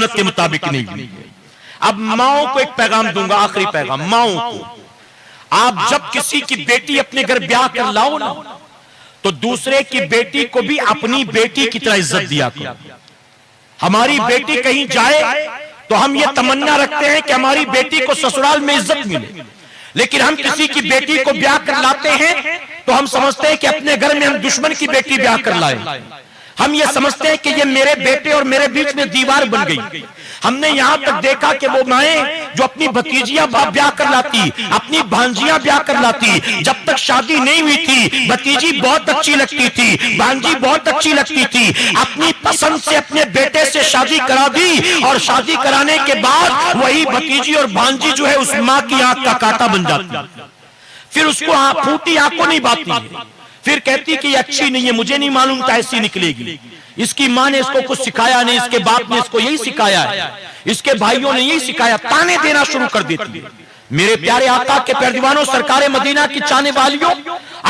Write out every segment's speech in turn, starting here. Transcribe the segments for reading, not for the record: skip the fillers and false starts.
سنت کے مطابق نہیں ہوئی۔ اب ماؤں کو ایک پیغام دوں گا، آخری پیغام ماؤں کو۔ آپ جب کسی کی بیٹی اپنے گھر بیاہ کر لاؤ نا تو دوسرے کی بیٹی کو بھی اپنی بیٹی کی طرح عزت دیا کرو۔ ہماری بیٹی کہیں جائے تو ہم یہ تمنا رکھتے ہیں کہ ہماری بیٹی کو سسرال میں عزت ملے، لیکن ہم کسی کی بیٹی کو بیاہ کر لاتے ہیں تو ہم سمجھتے ہیں کہ اپنے گھر میں ہم دشمن کی بیٹی بیاہ کر لائیں۔ ہم یہ سمجھتے ہیں کہ یہ میرے بیٹے اور میرے بیچ میں دیوار بن گئی۔ ہم نے یہاں تک دیکھا کہ وہ مائیں جو اپنی بھتیجیاں بیاہ کر لاتی، اپنی بھانجیاں بیاہ کر لاتی، جب تک شادی نہیں ہوئی تھی بھتیجی بہت اچھی لگتی تھی، بھانجی بہت اچھی لگتی تھی، اپنی پسند سے اپنے بیٹے سے شادی کرا دی اور شادی کرانے کے بعد وہی بھتیجی اور بھانجی جو ہے اس ماں کی آنکھ کا کانٹا بن جاتی، پھر اس کو پھوٹی آنکھوں نہیں باتی ہے، پھر کہتی کہ یہ اچھی نہیں ہے، مجھے نہیں معلوم تھا ایسی نکلے گی۔ اس کی ماں نے اس کو کچھ سکھایا نہیں، اس کے باپ نے اس کو یہی سکھایا ہے، اس کے بھائیوں نے یہی سکھایا، تانے دینا شروع کر دیتی ہے۔ میرے پیارے آقا کے پیارے دیوانوں، سرکار مدینہ کی چاہنے والیوں،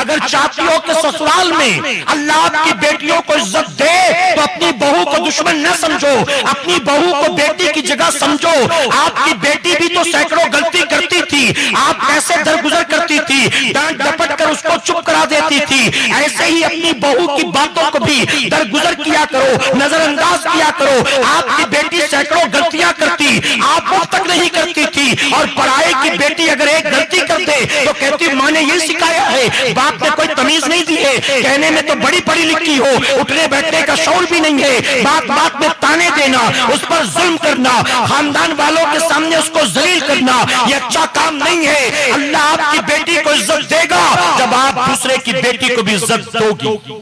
اگر چاہتی ہو کہ سسرال میں اللہ آپ کی بیٹیوں کو عزت دے تو اپنی بہو کو دشمن نہ سمجھو، اپنی بہو کو بیٹی کی جگہ سمجھو۔ آپ کی بیٹی بھی تو سینکڑوں غلطی کرتی تھی، آپ کیسے درگزر کرتی تھی، ڈانٹ ڈپٹ کر اس کو چپ کرا دیتی تھی، ایسے ہی اپنی بہو کی باتوں کو بھی درگزر کیا کرو، نظر انداز کیا کرو۔ آپ کی بیٹی سینکڑوں غلطیاں کرتی، آپ وہ تک نہیں کرتی تھی، اور پرائے کی بیٹی اگر ایک غلطی کر دے تو کہتی ماں نے یہ سکھایا ہے، باپ نے کوئی تمیز نہیں دی ہے، کہنے میں تو بڑی پڑھی لکھی ہو، اٹھنے بیٹھنے کا شعور بھی نہیں ہے، بات بات میں تانے دینا، اس پر ظلم کرنا، خاندان والوں کے سامنے اس کو ذلیل کرنا، یہ اچھا کام نہیں ہے۔ اللہ آپ کی بیٹی کو عزت دے گا جب آپ دوسرے کی بیٹی کو بھی عزت دو گی۔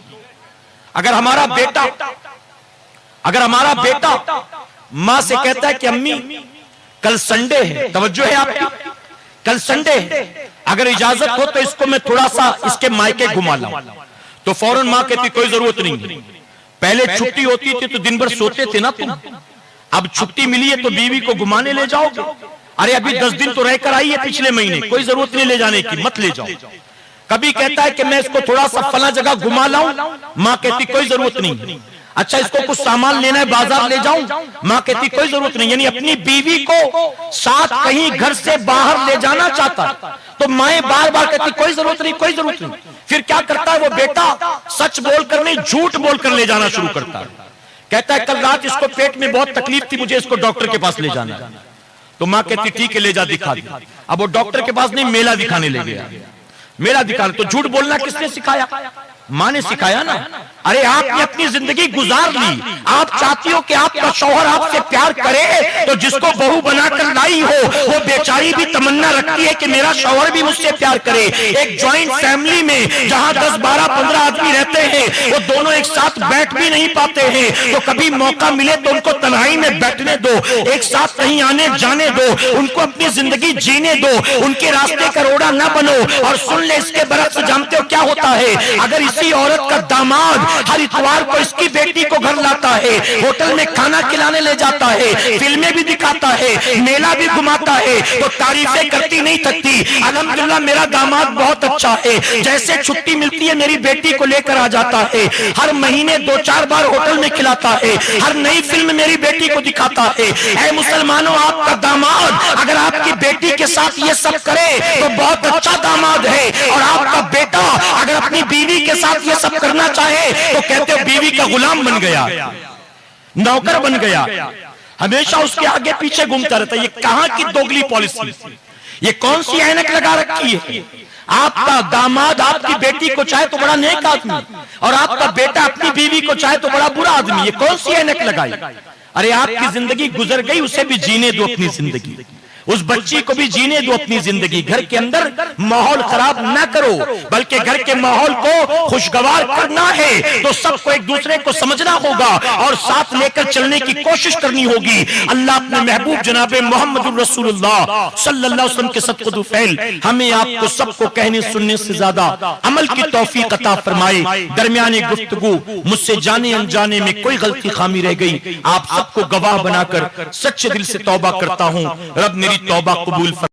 اگر ہمارا بیٹا ماں سے کہتا ہے کہ امی کل سنڈے ہے، توجہ ہے آپ کی، کل سنڈے ہے، اگر اجازت ہو تو اس کو میں تھوڑا سا اس کے مائکے گھما لاؤں، تو فوراً ماں کہتی کوئی ضرورت نہیں، پہلے چھٹی ہوتی تھی تو دن بھر سوتے تھے نا تم، اب چھٹی ملی ہے تو بیوی کو گھمانے لے جاؤ گے، ارے ابھی 10 دن تو رہ کر آئی ہے پچھلے مہینے، کوئی ضرورت نہیں لے جانے کی، مت لے جاؤ۔ کبھی کہتا ہے کہ میں اس کو تھوڑا سا فلاں جگہ گھما لاؤں، ماں کہتی کوئی ضرورت نہیں۔ اچھا اس کو کچھ سامان لینا ہے بازار لے جاؤں، ماں کہتی کوئی ضرورت نہیں۔ یعنی اپنی بیوی کو ساتھ کہیں گھر سے باہر لے جانا چاہتا تو مائیں بار بار کہتی کوئی ضرورت نہیں، کوئی ضرورت نہیں۔ پھر کیا کرتا ہے وہ بیٹا، سچ بول کر نہیں جھوٹ بول کر لے جانا شروع کرتا ہے، کہتا ہے کل رات اس کو پیٹ میں بہت تکلیف تھی، مجھے اس کو ڈاکٹر کے پاس لے جانا ہے، تو ماں کہتی ٹھیک ہے لے جا دکھا دیا۔ اب وہ ڈاکٹر کے پاس نہیں، میلہ دکھانے لے گیا، میلہ دکھانے، تو جھوٹ بولنا کس نے سکھایا؟ ماں نے سکھایا نا۔ ارے آپ نے اپنی زندگی گزار لی، آپ چاہتی ہو کہ آپ کا شوہر آپ سے پیار کرے تو جس کو بہو بنا کر لائی ہو وہ بیچاری بھی تمنا رکھتی ہے کہ میرا شوہر بھی مجھ سے پیار کرے۔ ایک جوائنٹ فیملی میں جہاں 10 12 15 آدمی رہتے ہیں، وہ دونوں ایک ساتھ بیٹھ بھی نہیں پاتے ہیں، تو کبھی موقع ملے تو ان کو تنہائی میں بیٹھنے دو، ایک ساتھ کہیں آنے جانے دو، ان کو اپنی زندگی جینے دو، ان کے راستے کا روڑا نہ بنو۔ اور سن لے اس کے برعکس جانتے ہو کیا ہوتا ہے؟ اگر اسی عورت کا داماد ہر اتوار کو اس کی بیٹی کو گھر لاتا ہے، ہوٹل میں کھانا کھلانے لے جاتا ہے، فلمیں بھی دکھاتا ہے، میلہ بھی گھماتا ہے، تو تعریفیں کرتی نہیں تھکتی، الحمدللہ میرا داماد بہت اچھا ہے، جیسے چھٹی ملتی ہے میری بیٹی کو لے کر آ جاتا ہے، ہر مہینے 2-4 بار ہوٹل میں کھلاتا ہے، ہر نئی فلم میری بیٹی کو دکھاتا ہے۔ اے مسلمانوں، آپ کا داماد اگر آپ کی بیٹی کے ساتھ یہ سب کرے تو بہت اچھا داماد ہے، اور آپ کا بیٹا اگر اپنی بیوی کے ساتھ یہ سب کرنا چاہے تو کہتے ہو بیوی کا غلام بن گیا، نوکر بن گیا، ہمیشہ اس کے آگے پیچھے گھومتا رہتا ہے۔ یہ کہاں کی دوگلی پالیسی، یہ کون سی اینک لگا رکھی ہے؟ آپ کا داماد آپ کی بیٹی کو چاہے تو بڑا نیک آدمی، اور آپ کا بیٹا اپنی بیوی کو چاہے تو بڑا برا آدمی، یہ کون سی اینک لگائی؟ ارے آپ کی زندگی گزر گئی، اسے بھی جینے دو اپنی زندگی، اس بچی کو بھی جینے دو اپنی زندگی۔ گھر کے اندر ماحول خراب نہ کرو، بلکہ گھر کے ماحول کو خوشگوار کرنا ہے تو سب کو ایک دوسرے کو سمجھنا ہوگا اور ساتھ لے کر چلنے کی کوشش کرنی ہوگی۔ اللہ اپنے محبوب جناب محمد الرسول اللہ صلی اللہ علیہ وسلم کے صدقۃ فعل ہمیں آپ کو سب کو کہنے سننے سے زیادہ عمل کی توفیق عطا فرمائے۔ درمیانی گفتگو مجھ سے جانے انجانے میں کوئی غلطی خامی رہ گئی، آپ سب کو گواہ بنا کر سچے دل سے توبہ کرتا ہوں، رب میری توبہ قبول فرمائے۔